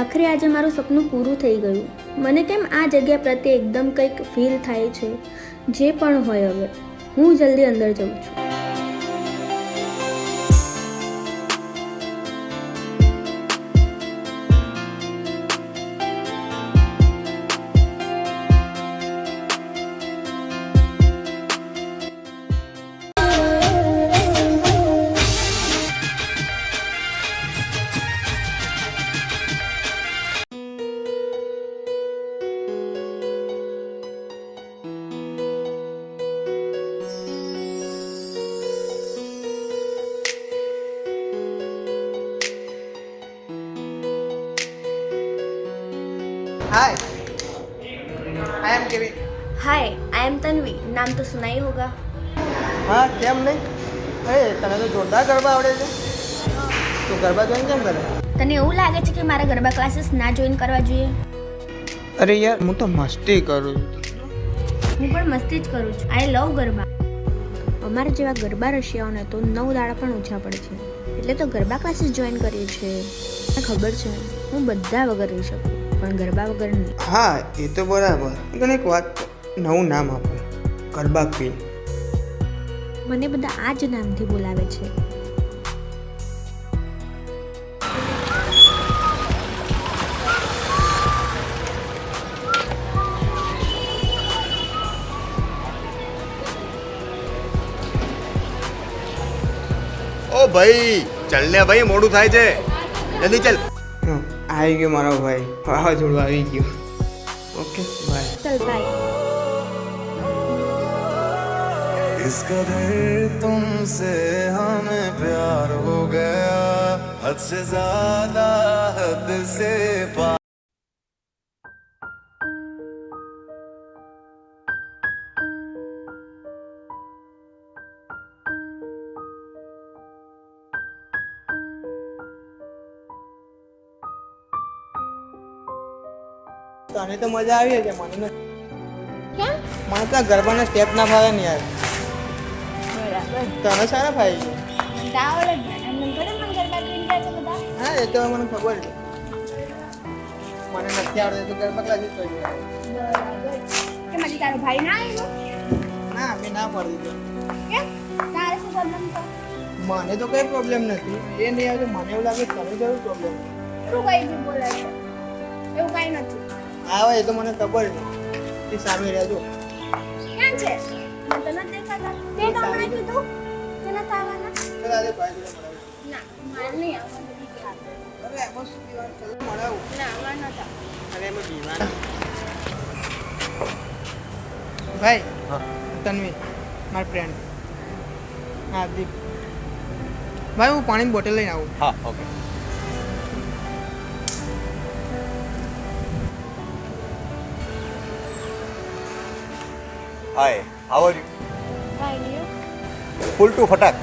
આખરે આજે મારું સપનું પૂરું થઈ ગયું. મને કેમ આ જગ્યા પ્રત્યે એકદમ કંઈક ફીલ થાય છે. જે પણ હોય હવે હું જલ્દી અંદર જઉં છું. Hi I am Kevin. Hi, I am Tanvi. नाम तो सुना ही होगा. हाँ केम नहीं. अरे तने तो जोरदार गरबा आवड़े છે. તું ગરબા જોઈન કેમ કરે? તને એવું લાગે છે કે મારા ગરબા ક્લાસીસ ના જોઈન કરવા જોઈએ? અરે યાર હું તો મસ્તી કરું છું. હું પણ મસ્તી જ કરું છું. આઈ લવ ગરબા. અમારા જેવા ગરબા રશિયાઓને તો 9 દાડા પણ ઓછા પડે છે. એટલે તો ગરબા ક્લાસીસ જોઈન કરીએ છીએ. મને ખબર છે હું બધા વગર રહી શકું પણ ગરબા વગર નહીં. હા એ તો બરાબર. તને એક વાત નવું નામ આપો, ગરબા ક્વીન. મને બધા આ જ નામથી બોલાવે છે. ओ भाई चल ने भाई मोड़ू थाय छे जल्दी चल. આવી ગયો મારો ભાઈ, વાવાઝોડું આવી ગયું. Okay bye. ચલ બાય. इस कदर तुमसे हमें प्यार हो गया, हद से ज्यादा हद से पार. તને તો મજા આવી છે, મને નથી. કેમ? મને તો ગરબાના સ્ટેપ ના ફાવે ને યાર. બરાબર. તને સારા ફાવી છે. દાવલ જ ના એમને થોડે મન ગરબા ક્વીન કહે છે બધા. હા એ તો મને ખબર છે. મને નથી આવડતું તો ગરબા ક્લાસીસ કરી દે. બરાબર. કેમ હજી તારો ભાઈ ના આવ્યો? ના મેં ના પાડી દીધું. કેમ? તારે શું પ્રોબ્લેમ છે? મને તો કઈ પ્રોબ્લેમ નથી. એ નહીં આવે તો મને એવું લાગે તને જરૂર પ્રોબ્લેમ. તું કઈ બી બોલે છે. એવું કઈ નથી. આવે એ તો મને ખબર છે. તે સામે રહેજો. ક્યાં છે? મને તો નથી દેખાતા. તે ગામડે કીધું કે નથી આવવાના? ચાલ આજે ભાઈ જોડે મળાવું. ના, મારે નહીં આવવાનું. અરે એમાં શું કહેવાનું? ચાલ મળાવું. ના, મારે નથી આવવાનું. અરે એમાં બીમાર. ભાઈ હા તન્વી મારા ફ્રેન્ડ. હા દીપ. ભાઈ હું પાણીની બોટલ લઈને આવું. हाँ okay. Hi how are you? Fine, you? Full to फटाक.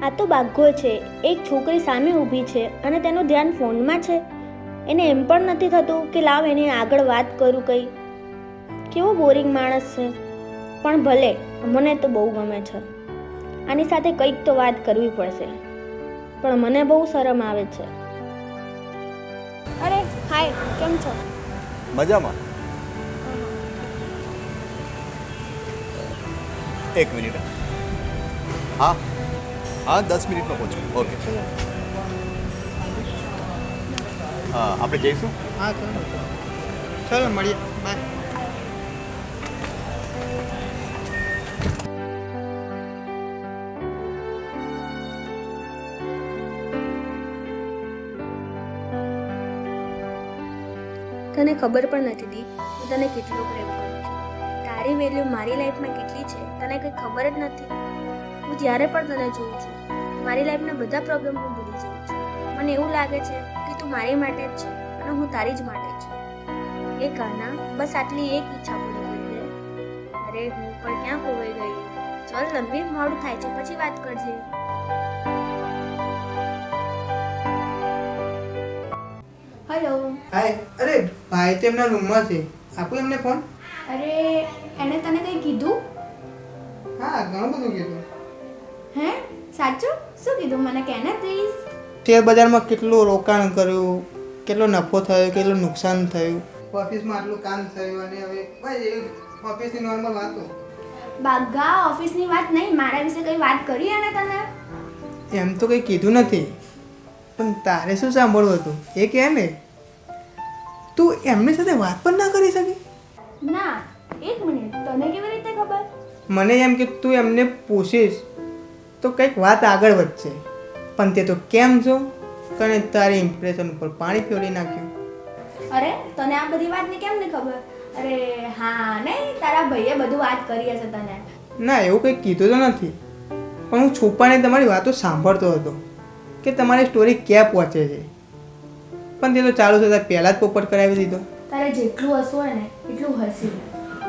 આ તો બાઘો છે. એક છોકરી સામે ઊભી છે અને તેનું ધ્યાન ફોનમાં છે. એને એમ પણ નથી થતું કે લાવ એની આગળ વાત કરું કંઈ. કેવો બોરિંગ માણસ છે. પણ ભલે, મને તો બહુ ગમે છે. આની સાથે કંઈક તો વાત કરવી પડશે. પણ મને બહુ શરમ આવે છે. અરે હાય, કેમ છો? મજામાં. एक मिनट. हाँ हाँ 10 મિનિટમાં પહોંચું. ઓકે. હા આપણે જઈશું. હા ચાલો ચાલો મળીએ. બાય. તને ખબર પણ નથી દીપ, હું તને કેટલો પ્રેમ કરું છું. તારી વેલ્યુ મારી લાઈફમાં કેટલી છે તને કંઈ ખબર જ નથી. હું જ્યારે પણ તને જોઉં છું મારી લાઈફના બધા પ્રોબ્લેમ હું ભૂલી જાઉં છું. મને એવું લાગે છે કે તું મારી માટે જ છે અને હું તારી જ માટે છું. એ કાના, બસ આટલી એક ઈચ્છા પૂરી કરી દે. અરે હું પણ ક્યાં ખોવાઈ ગઈ. ચલ લંબી, મોડું થાય છે, પછી વાત કરજે. હેલો. હાય. અરે ભાઈ તો એમના રૂમમાં છે. આપું એમને ફોન? અરે એણે તને કંઈ કીધું? હા ઘણું બધું કીધું. હે સાચું શું કીધું મને કહેને પ્લીઝ. શેર બજારમાં કેટલું રોકાણ કર્યું, કેટલો નફો થયો, કેટલું નુકસાન થયું, ઓફિસમાં આટલું કામ થયું અને હવે બસ એ ઓફિસની નોર્મલ વાતો. બાગા ઓફિસની વાત નહીં, મારા વિશે કઈ વાત કરી અને તને? એમ તો કંઈ કીધું નથી, પણ તારે શું સાંભળવું હતું એ કે ને. તું એમની સાથે વાત પણ ના કરી શકી? ના, એક મિનિટ, તને કેવી રીતે ખબર? મને એમ કે તું એમને પૂછીશ તો કંઈક વાત આગળ વધશે, પણ તે તો કેમ છો કને તારી ઇમ્પ્રેશન ઉપર પાણી ફેરવી નાખ્યું. અરે તને આ બધી વાતની કેમ નહીં ખબર? અરે હા નહીં, તારા ભાઈએ બધું વાત કરી હશે તને. ના, એવું કંઈ કીધું તો નથી, પણ હું છુપાને તમારી વાતો સાંભળતો હતો કે તમારી સ્ટોરી ક્યાં પહોંચે છે, પણ તે તો ચાલુ થતાં પહેલાં જ પોપટ કરાવી દીધો. તારે જેટલું હસવું હોય ને એટલું હસી લે,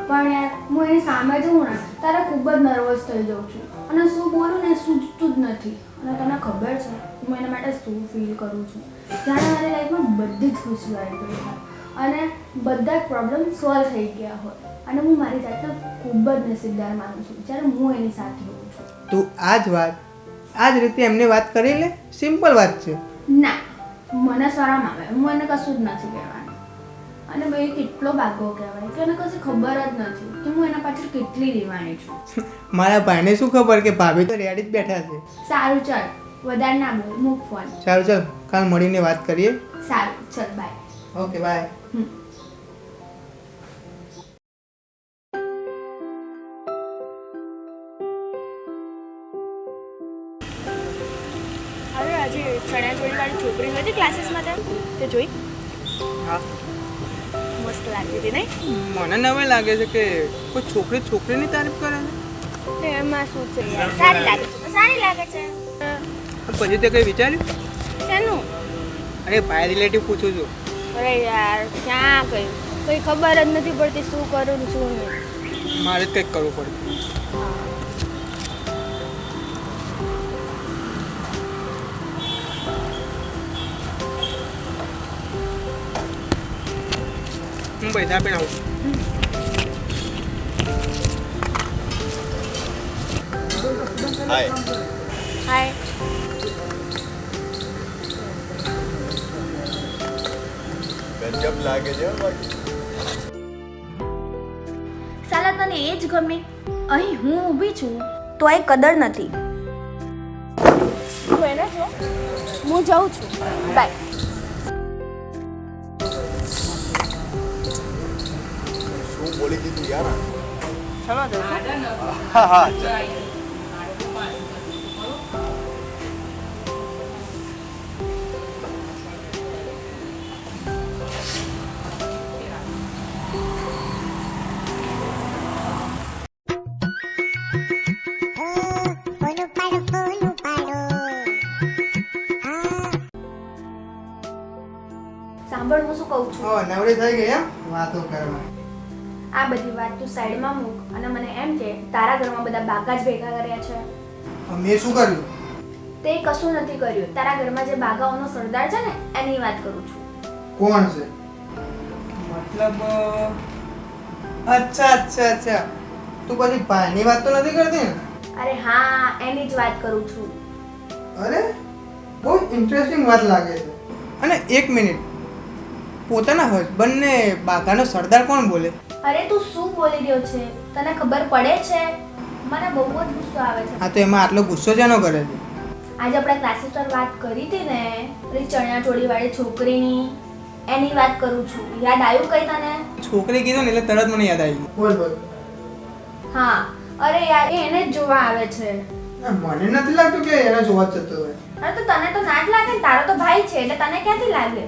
પણ યાર હું એની સામે જોઉં ને તારે ખૂબ જ નર્વસ થઈ જાઉં છું અને શું બોલું ને સૂઝતું જ નથી. અને તને ખબર છે હું એના માટે શું ફીલ કરું છું? જાણે મારી લાઈફમાં બધી જ ખુશી આવી ગઈ હોય અને બધા જ પ્રોબ્લેમ સોલ્વ થઈ ગયા હોય અને હું મારી જાતને ખૂબ જ નસીબદાર માનું છું જ્યારે હું એની સાથે હોઉં છું. તું આ જ રીતે એમને વાત કરી લે, સિમ્પલ વાત છે. ના, મને શરમ આવે, હું એને કશું જ નથી કહેવાનું. અને ભાઈ કેટલો બાગો કહેવાય કે એને કશી ખબર જ નથી કે હું એના પાછળ કેટલી દીવાની છું. મારા ભાઈને શું ખબર કે ભાભી તો રેડી જ બેઠા છે. સારું ચાલ, વધારે ના બોલ, મૂક ફોન. સારું ચાલ, કાલ મળીને વાત કરીએ. સારું ચાલ, બાય. Okay bye. અરે આજે ચણિયાચોળી વાળી છોકરી હતી ક્લાસીસમાં તે જોઈ? હા, મસ્ત લાગતી હતી નહીં? મને નવે લાગે છે કે કોઈ છોકરીની તારીફ કરે છે. એમાં શું છે યાર, સારી લાગે છે તો સારી લાગે છે. પછી તે કંઈ વિચાર્યું? શેનું? અરે ભાઈ રિલેટિવ પૂછું છું. અરે યાર ક્યાં ગયું, કંઈ ખબર જ નથી પડતી શું કરું ને શું નહીં. મારે જ કંઈક કરવું પડે. હું પૈસા આપીને આવું. હાય. હાય. ગજબ લાગે છે ભાઈ. સાલા તને એ જ ગમે? અહીં હું ઊભી છું તો એ કદર નથી. તું એને છો, હું જાઉં છું, બાય. શું બોલી દીધું યાર? ચાલો જવું. હા હા ચાલ. સાંભળ હું શું કહું છું. ઓ નવરી થઈ ગઈ એમ વાતો કરવા. આ બધી વાત તું સાઈડમાં મૂક અને મને એમ કે તારા ઘરમાં બધા બાકા જ ભેગા કર્યા છે. મેં શું કર્યું? તે કશું નથી કર્યું. તારા ઘરમાં જે બાગાઓનો સરદાર છે ને એની વાત કરું છું. કોણ છે? મતલબ અચ્છા અચ્છા અચ્છા, તું પછી ભાઈની વાત તો નથી કરતી ને? અરે હા, એની જ વાત કરું છું. અરે બહુ ઇન્ટરેસ્ટિંગ વાત લાગે છે. અને એક મિનિટ, પોતાના હસબન્ડને બાઘાનો સરદાર કોણ બોલે? અરે તું શું બોલી રહ્યો છે? તને ખબર પડે છે? મને બહુ જ ગુસ્સો આવે છે. હા તો એમાં આટલો ગુસ્સો જેનો કરે છે? આજે આપણે ક્લાસીસ પર વાત કરી હતી ને પેલી ચણિયાચોળી વાળી છોકરીની, એની વાત કરું છું. યાદ આવ્યું કઈ તને? છોકરી કીધું ને એટલે તરત મને યાદ આવી. બોલ બોલ. હા, અરે યાર એ એને જ જોવા આવે છે. મને નથી લાગતું કે એને જોવા જ જતો હોય. અરે તો તને તો ના જ લાગે ને, તારો તો ભાઈ છે એટલે તને ક્યાંથી લાગે?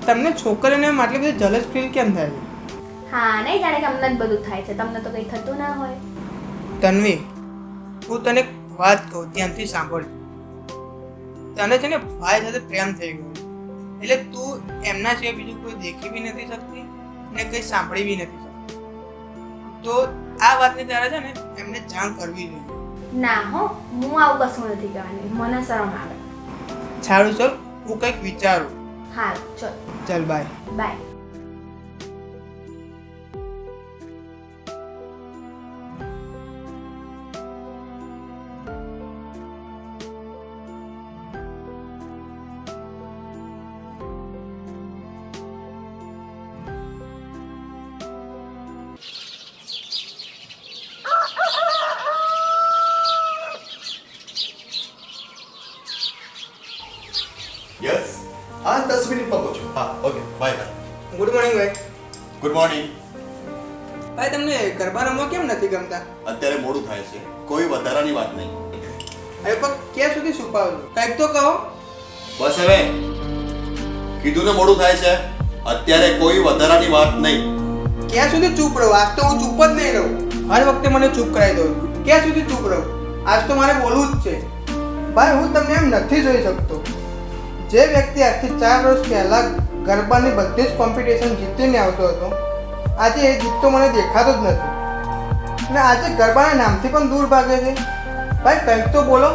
તમને છોકરીઓને એમ આટલી બધી જલસ ફીલ કેમ થાય છે? હા, નહીં જાણે કે અમને જ બધું થાય છે, તમને તો કંઈ થતું ના હોય. તન્વી, હું તને એક વાત કહું, ધ્યાનથી સાંભળ. તને છે ને ભાઈ સાથે પ્રેમ થઈ ગયો એટલે તું એમના સિવાય બીજું કોઈ દેખી બી નથી શકતી ને કંઈ સાંભળી બી નથી શકતી. તો આ વાતની તારે છે ને એમને જાણ કરવી જોઈએ. ના હો, હું આવું કશું નથી કહેવાની, મને શરમ આવે. સારું ચલ, હું કંઈક વિચારું. હા ચલ, ચાલ બાય. બાય. યસ હા 10 મિનિટમાં પહોંચો હા okay bye bye good morning ભાઈ. ગુડ મોર્નિંગ ભાઈ તમને ગરબા રમવા કેમ નથી ગમતા? અત્યારે મોડું થાય છે કોઈ વધારાની વાત નહીં અરે પણ ક્યાં સુધી છુપાવો છો? કંઈક તો કહો. બસ હવે કીધું ને મોડું થાય છે અત્યારે કોઈ વધારાની વાત નહીં ક્યાં સુધી ચૂપ રહો? આજ તો હું ચૂપ જ નહીં રહું. હર વખતે મને ચૂપ કરાવી દો છો. ક્યાં સુધી ચૂપ રહું? આજ તો મારે બોલવું જ છે. ભાઈ હું તમને એમ નથી જોઈ શકતો. જે વ્યક્તિ આજથી 4 વર્ષ પહેલા ગરબાની બધી જ કોમ્પિટિશન જીતીને આવતો હતો આજે એ જીતતો મને દેખાતો જ નથી અને આજે ગરબાના નામથી પણ દૂર ભાગે છે. ભાઈ કંઈક તો બોલો.